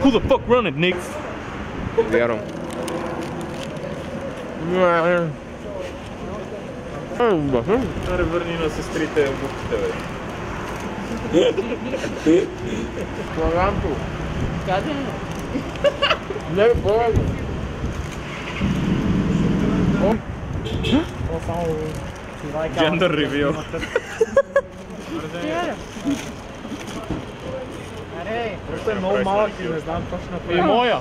Who the fuck run it, Nick? Вярвам. Аре, върни на сестрите обувките, бе. Слаганто. Къде? Не, бърго. Gender reveal. Аре! Просто е много малък и не знам точно кой И моя.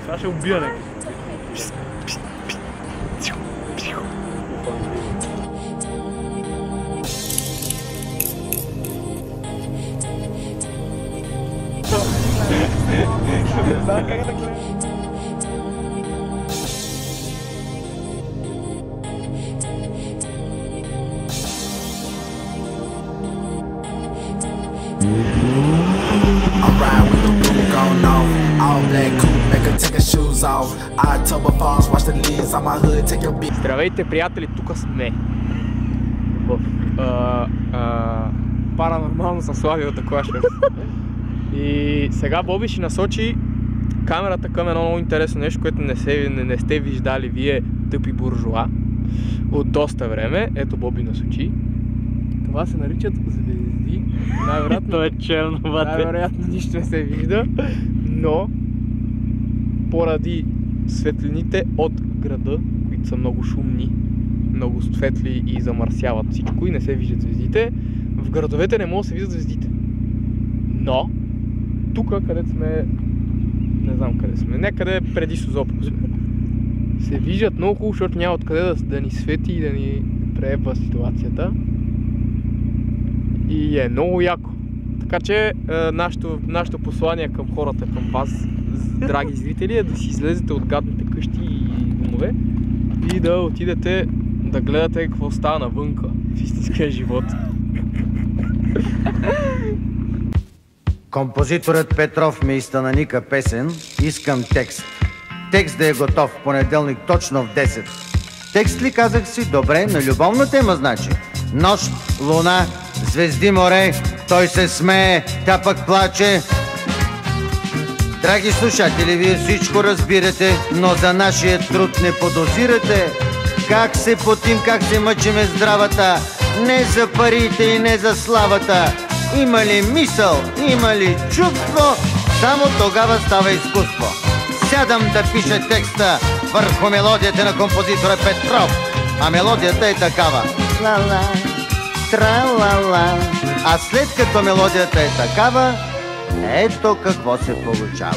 Това ще убия някакъв. Здравейте, приятели, тук сме в паранормално със Славията Клашев. И сега Боби ще насочи камерата към едно много интересно нещо, което не сте виждали вие, тъпи буржуа, от доста време. Ето Боби насочи. Това се наричат звезди. То е черно, бате. Най-вероятно нищо не се вижда, но поради светлините от града, които са много шумни, много светли и замърсяват всичко и не се виждат звездите, в градовете не могат да се виждат звездите. Но тук, където сме, не знам къде сме, някъде преди Созопол сме, се виждат много хубаво, защото няма откъде да ни свети и да ни преебва ситуацията. И е много яко. Така че нашето послание към хората, към вас, драги зрители, е да си излезете от гадните къщи и домове и да отидете да гледате какво става навънка в истинския живот. Композиторът Петров ми изтънаника песен "Искам текст". Текст да е готов в понеделник точно в 10. Текст ли, казах си? Добре, на любовна тема значи. Нощ, луна, звезди, море, той се смее, тя пък плаче. Драги слушатели, вие всичко разбирате, но за нашия труд не подозирате. Как се потим, как се мъчиме здравата, не за парите и не за славата. Има ли мисъл, има ли чувство, само тогава става изкуство. Сядам да пиша текста върху мелодията на композитора Петров, а мелодията е такава: ла-ла, тра-ла-ла. А след като мелодията е такава, ето какво се получава.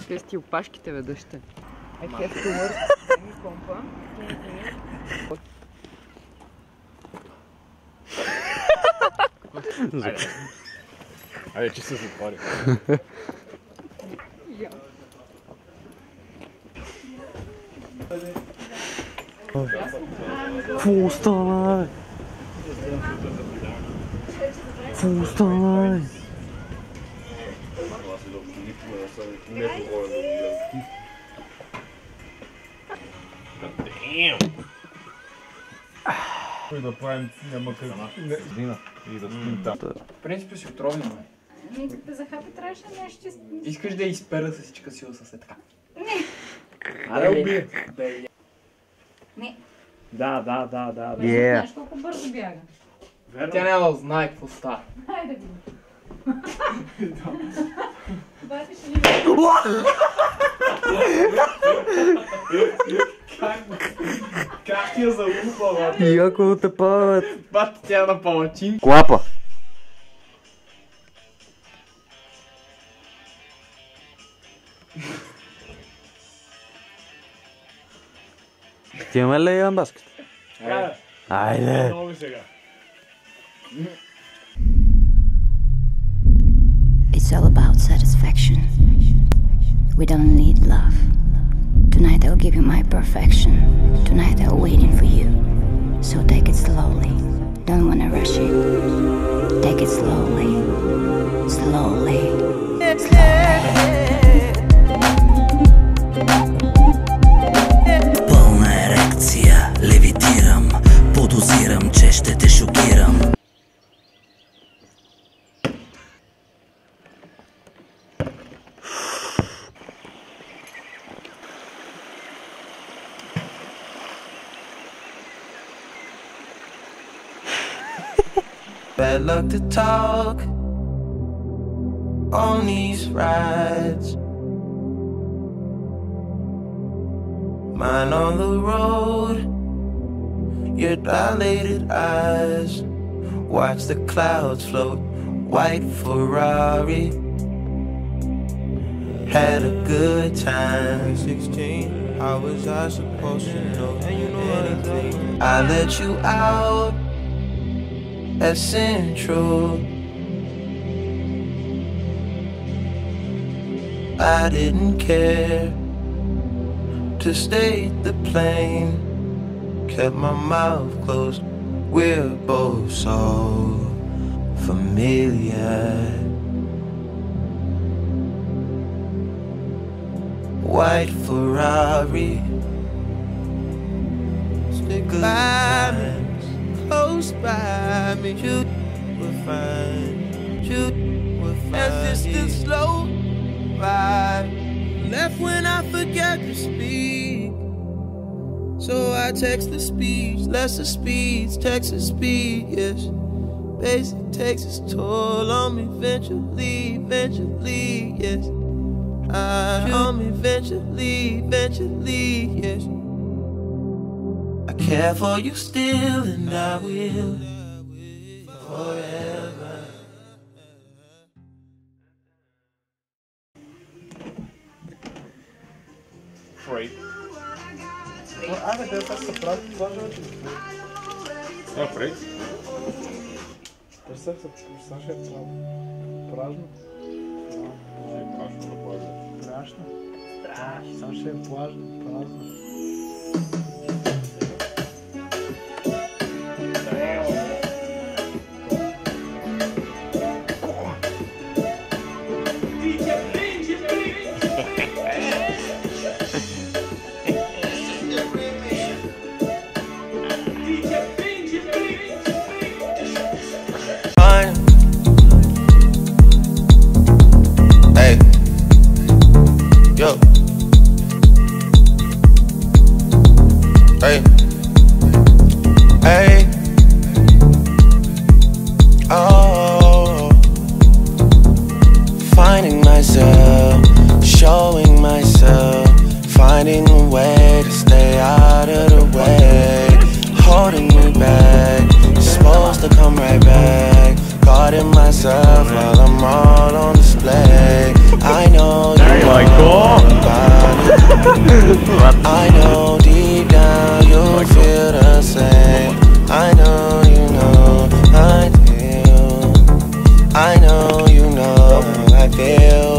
Къде сте опашките, бе, дъще? I have to work. Компа. Айде, че се затвори. Какво става, бе? Какво става, бе? Да правим няма как и да спим там. В принцип си отровим, бе. За хапи трябваше нещо. Искаш да изпера с всичка сила със така? Не. Аре, убие. Не. Да. Знаеш колко бързо бяга. Тя няма да знае какво става. Хайде го. Бати ще ли Как я залупа, бе? Яко те пават. Бати, тя на палачин. Клапа. Ти има ли ямбаската? Айде! Много сега. It's all about satisfaction. We don't need love. Tonight I'll give you my perfection. Tonight I'm waiting for you. So take it slowly. Don't wanna rush it. Take it slowly. Slowly. Пълна ерекция, левитирам, подозирам, че ще те шокирам. Bad luck to talk on these rides. Mine on the road, your dilated eyes. Watch the clouds float, white Ferrari. Had a good time. 16, how was I supposed to know anything? I let you out at Central. I didn't care to stay the plane. Kept my mouth closed. We're both so familiar. White Ferrari. Stick by me, close by me. You will find. You will find. As this still slow ride. Left when I forgot to speak. So I text the speech, lesser speeds, Texas speed, yes. Basic takes its toll on me eventually, yes. On me eventually, yes. I care for you still and I will forever. Freight. Абе, те сега се правят плажовете. Фрейд? Представя се, ще е празно. Страшно. Само ще е плажно, празно. Yo. Hey. Hey. Oh. Finding myself, showing myself, finding a way to stay out of the way. Holding me back, supposed to come right back. Guarding myself while I'm all on display. I know you know about it. I know deep down you feel the same. I know you know I feel. I know you know how I feel.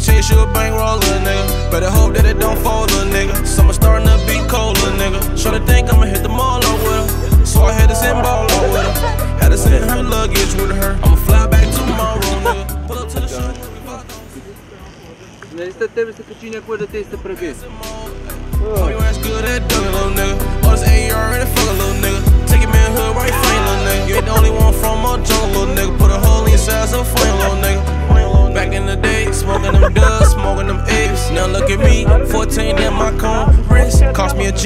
Chase you a bankroll, little nigga. Better hope that it don't fall, little nigga. Summer starting to be cold, little nigga. Shorty think I'ma hit the mall out with her, so I had to send ball out with her. Had to send her luggage with her. I'ma fly back tomorrow, nigga. Pull up to the show. Нали след тебе се качи някой да те се прави? Oh, your ass good at dugging, little nigga. All this AR in the fucking little nigga. Take your man hood right frame, little nigga. You ain't the only one from my jungle, little nigga. Put a hole in your side, so flame, little nigga. Back in the day, smoking them dubs, smoking them apes. Now look at me, 14 in my cone wrist, cost me a G.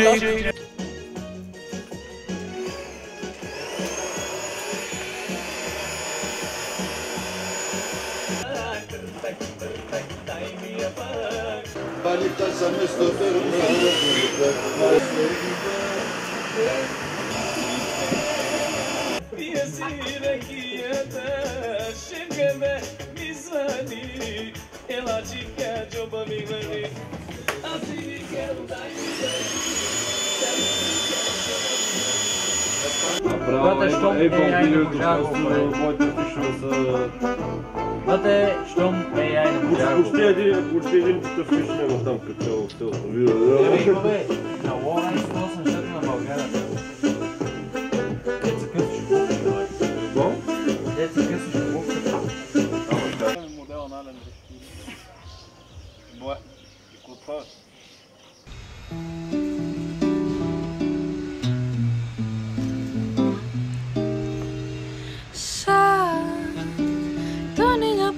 Пали та за место верно. Брате, щом AI не можа да го прави. Брате, щом AI не можа да го прави. Почти един такъв фиш няма там какво в телото. Бе, на лона и 180 на България. Те се късаш в букси, бе. Те се късаш в букси. Модел на Ален Бое, какво това?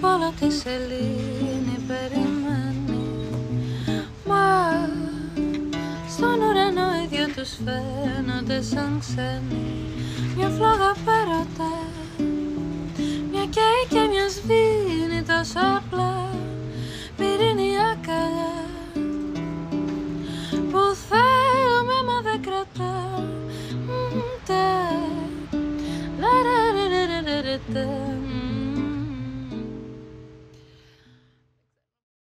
Όλα τη σελήνη περιμένει. Μα στον ουρανό οι δυο τους φαίνονται σαν ξένοι. Μια φλόγα πέρατα